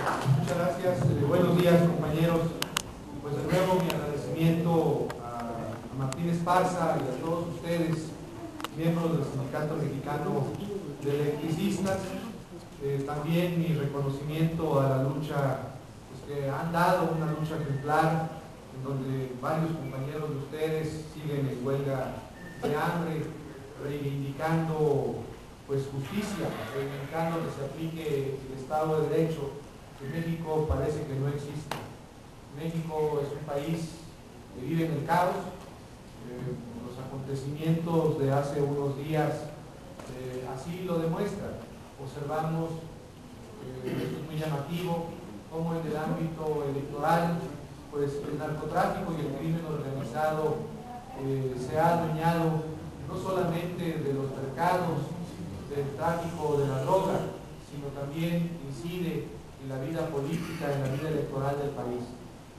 Muchas gracias. Buenos días, compañeros. Pues de nuevo mi agradecimiento a Martín Esparza y a todos ustedes, miembros del Sindicato Mexicano de Electricistas. También mi reconocimiento a la lucha que han dado, una lucha ejemplar, en donde varios compañeros de ustedes siguen en huelga de hambre, reivindicando pues justicia, reivindicando que se aplique el Estado de Derecho, que México parece que no existe. México es un país que vive en el caos. Los acontecimientos de hace unos días así lo demuestran. Observamos, esto es muy llamativo, cómo en el ámbito electoral pues el narcotráfico y el crimen organizado se ha adueñado no solamente de los mercados, del tráfico de la droga, sino también incide en la vida política, en la vida electoral del país.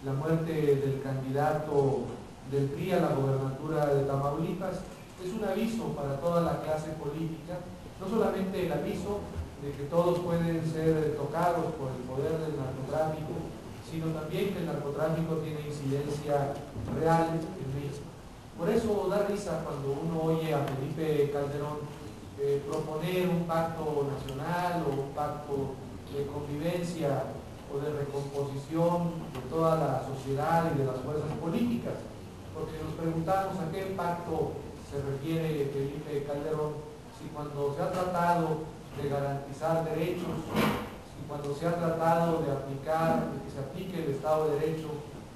La muerte del candidato del PRI a la gobernatura de Tamaulipas es un aviso para toda la clase política, no solamente el aviso de que todos pueden ser tocados por el poder del narcotráfico, sino también que el narcotráfico tiene incidencia real en México. Por eso da risa cuando uno oye a Felipe Calderón proponer un pacto nacional o un pacto de convivencia o de recomposición de toda la sociedad y de las fuerzas políticas, porque nos preguntamos a qué pacto se refiere Felipe Calderón, si cuando se ha tratado de garantizar derechos, si cuando se ha tratado de aplicar, de que se aplique el Estado de Derecho,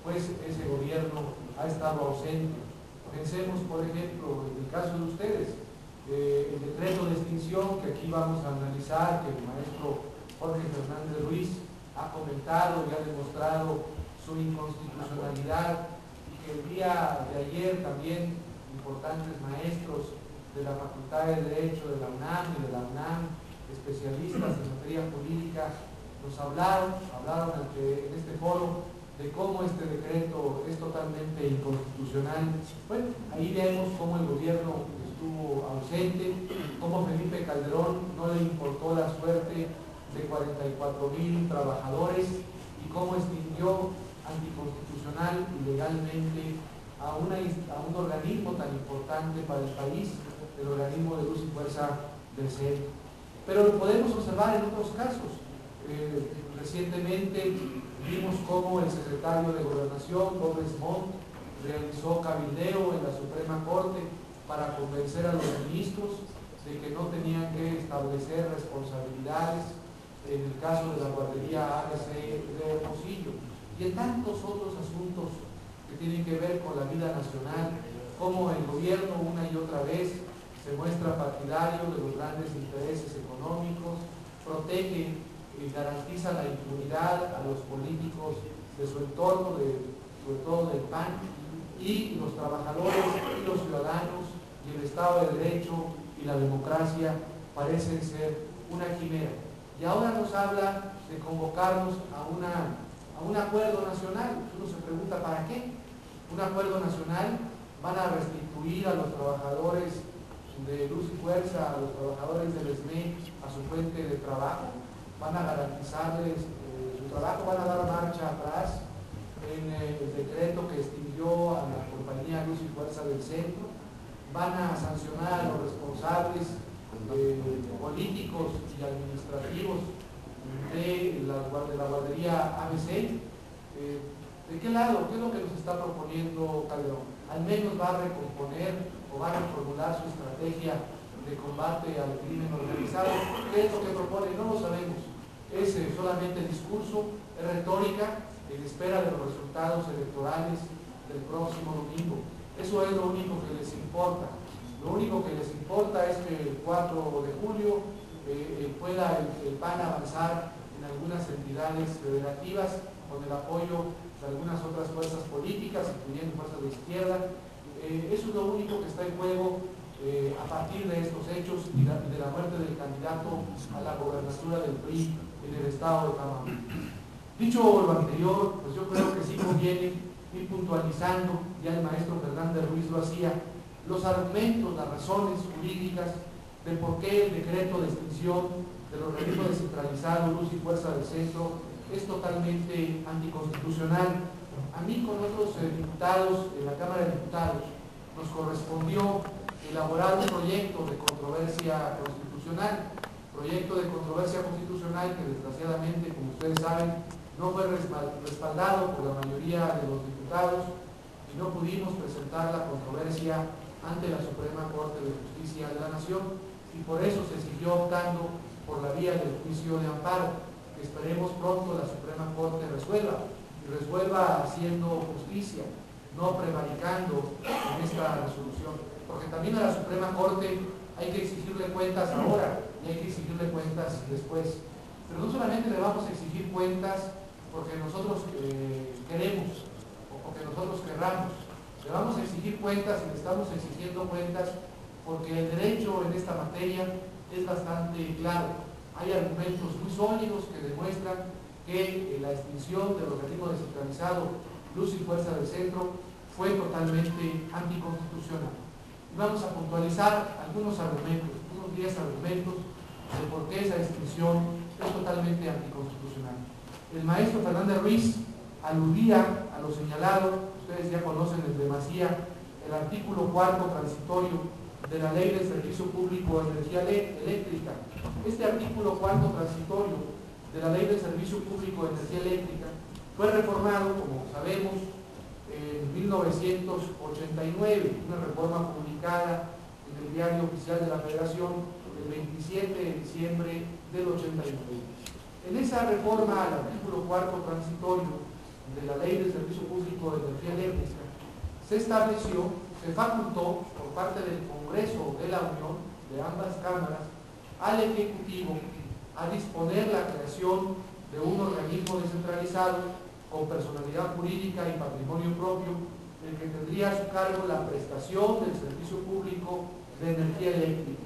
pues ese gobierno ha estado ausente. Pensemos, por ejemplo, en el caso de ustedes, el decreto de extinción que aquí vamos a analizar, que el maestro Jorge Fernández Ruiz ha comentado y ha demostrado su inconstitucionalidad, y que el día de ayer también importantes maestros de la Facultad de Derecho de la UNAM y de la UNAM, especialistas en materia jurídica, nos hablaron en este foro de cómo este decreto es totalmente inconstitucional. Bueno, ahí vemos cómo el gobierno estuvo ausente, cómo Felipe Calderón no le importó la suerte de 44,000 trabajadores y cómo extinguió anticonstitucional y legalmente a un organismo tan importante para el país, el organismo de luz y fuerza del centro. Pero lo podemos observar en otros casos. Recientemente vimos cómo el secretario de Gobernación, Gómez Montt, realizó cabildeo en la Suprema Corte para convencer a los ministros de que no tenían que establecer responsabilidades en el caso de la guardería ABC de Hermosillo, y en tantos otros asuntos que tienen que ver con la vida nacional, como el gobierno una y otra vez se muestra partidario de los grandes intereses económicos, protege y garantiza la impunidad a los políticos de su entorno, sobre todo del PAN, y los trabajadores y los ciudadanos y el Estado de Derecho y la democracia parecen ser una quimera. Y ahora nos habla de convocarnos a un acuerdo nacional. Uno se pregunta, ¿para qué? Un acuerdo nacional. Van a restituir a los trabajadores de Luz y Fuerza, a los trabajadores del SME, a su fuente de trabajo, van a garantizarles su trabajo, van a dar marcha atrás en el decreto que extinguió a la compañía Luz y Fuerza del Centro, van a sancionar a los responsables políticos y administrativos de la guardería ABC. ¿De qué lado? ¿Qué es lo que nos está proponiendo Calderón? Al menos va a recomponer o va a reformular su estrategia de combate al crimen organizado. ¿Qué es lo que propone? No lo sabemos. Es solamente discurso, es retórica en espera de los resultados electorales del próximo domingo. Eso es lo único que les importa. Lo único que les importa es que el 4 de julio pueda el PAN avanzar en algunas entidades federativas con el apoyo de algunas otras fuerzas políticas, incluyendo fuerzas de izquierda. Eso es lo único que está en juego a partir de estos hechos y de la muerte del candidato a la gobernatura del PRI en el estado de Tamaulipas. Dicho lo anterior, pues yo creo que sí conviene ir puntualizando, ya el maestro Fernández Ruiz lo hacía, los argumentos, las razones jurídicas de por qué el decreto de extinción de los organismos descentralizados, Luz y Fuerza del Centro, es totalmente anticonstitucional. A mí con otros diputados en la Cámara de Diputados nos correspondió elaborar un proyecto de controversia constitucional, que desgraciadamente, como ustedes saben, no fue respaldado por la mayoría de los diputados y no pudimos presentar la controversia ante la Suprema Corte de Justicia de la Nación, y por eso se siguió optando por la vía del juicio de amparo, que esperemos pronto la Suprema Corte resuelva haciendo justicia, no prevaricando en esta resolución, porque también a la Suprema Corte hay que exigirle cuentas ahora y hay que exigirle cuentas después. Pero no solamente le vamos a exigir cuentas porque nosotros queremos o porque nosotros querramos, le vamos a exigir cuentas y le estamos exigiendo cuentas porque el derecho en esta materia es bastante claro. Hay argumentos muy sólidos que demuestran que la extinción del organismo descentralizado Luz y Fuerza del Centro fue totalmente anticonstitucional. Y vamos a puntualizar algunos argumentos, unos 10 argumentos de por qué esa extinción es totalmente anticonstitucional. El maestro Fernández Ruiz aludía a lo señalado, ustedes ya conocen en demasía, el artículo 4 transitorio de la Ley del Servicio Público de Energía Eléctrica. Este artículo 4 transitorio de la Ley del Servicio Público de Energía Eléctrica fue reformado, como sabemos, en 1989, una reforma publicada en el Diario Oficial de la Federación el 27 de diciembre del 89. En esa reforma al artículo 4 transitorio de la Ley del Servicio Público de Energía Eléctrica se estableció, se facultó por parte del Congreso de la Unión, de ambas cámaras, al Ejecutivo a disponer la creación de un organismo descentralizado con personalidad jurídica y patrimonio propio, el que tendría a su cargo la prestación del servicio público de energía eléctrica.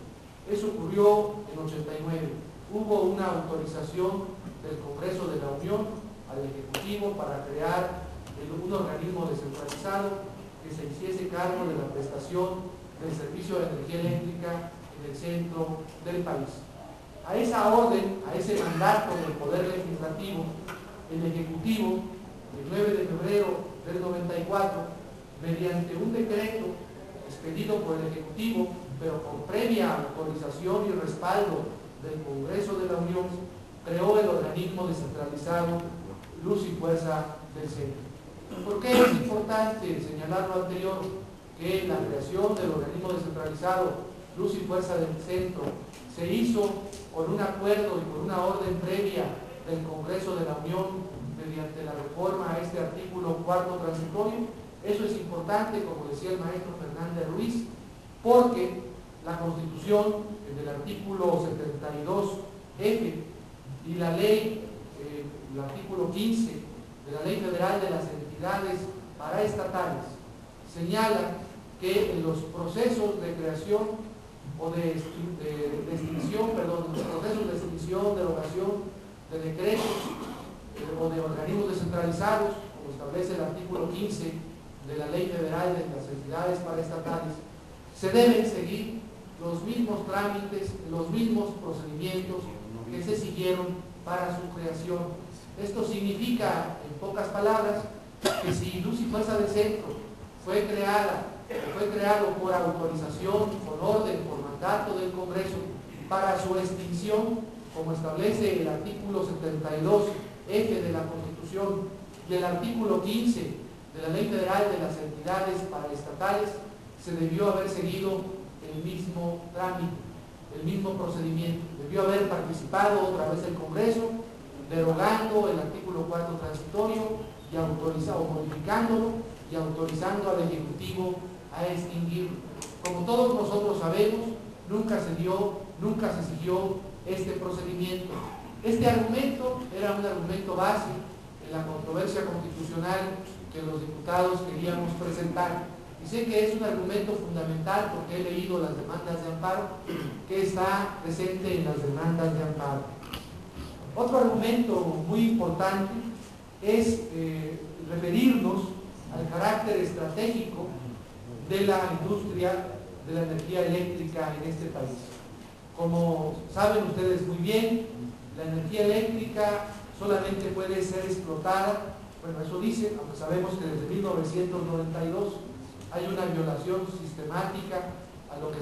Eso ocurrió en 89. Hubo una autorización del Congreso de la Unión al Ejecutivo para crear un organismo descentralizado que se hiciese cargo de la prestación del servicio de energía eléctrica en el centro del país. A esa orden, a ese mandato del Poder Legislativo, el Ejecutivo, el 9 de febrero del 94, mediante un decreto expedido por el Ejecutivo, pero con previa autorización y respaldo del Congreso de la Unión, creó el organismo descentralizado Luz y Fuerza del Centro. ¿Por qué es importante señalar lo anterior? Que la creación del organismo descentralizado Luz y Fuerza del Centro se hizo con un acuerdo y con una orden previa del Congreso de la Unión mediante la reforma a este artículo 4 transitorio. Eso es importante, como decía el maestro Fernández Ruiz, porque la Constitución, en el artículo 72F, y la ley, el artículo 15 de la Ley Federal de las Entidades Paraestatales, señala que en los procesos de creación o de extinción, los procesos de extinción, derogación de decretos o de organismos descentralizados, como establece el artículo 15 de la Ley Federal de las Entidades Paraestatales, se deben seguir los mismos trámites, los mismos procedimientos que se siguieron para su creación. Esto significa, en pocas palabras, que si Luz y Fuerza del Centro fue creado por autorización, por orden, por mandato del Congreso, para su extinción, como establece el artículo 72F de la Constitución y el artículo 15 de la Ley Federal de las Entidades Paraestatales, se debió haber seguido el mismo trámite, el mismo procedimiento. Debió haber participado otra vez el Congreso, derogando el artículo 4 transitorio y modificándolo y autorizando al Ejecutivo a extinguirlo. Como todos nosotros sabemos, nunca se siguió este procedimiento. Este argumento era un argumento base en la controversia constitucional que los diputados queríamos presentar. Y sé que es un argumento fundamental porque he leído las demandas de amparo que está presente en las demandas de amparo. Otro argumento muy importante es referirnos al carácter estratégico de la industria de la energía eléctrica en este país. Como saben ustedes muy bien, la energía eléctrica solamente puede ser explotada, bueno, eso dice, aunque sabemos que desde 1992 hay una violación sistemática a lo que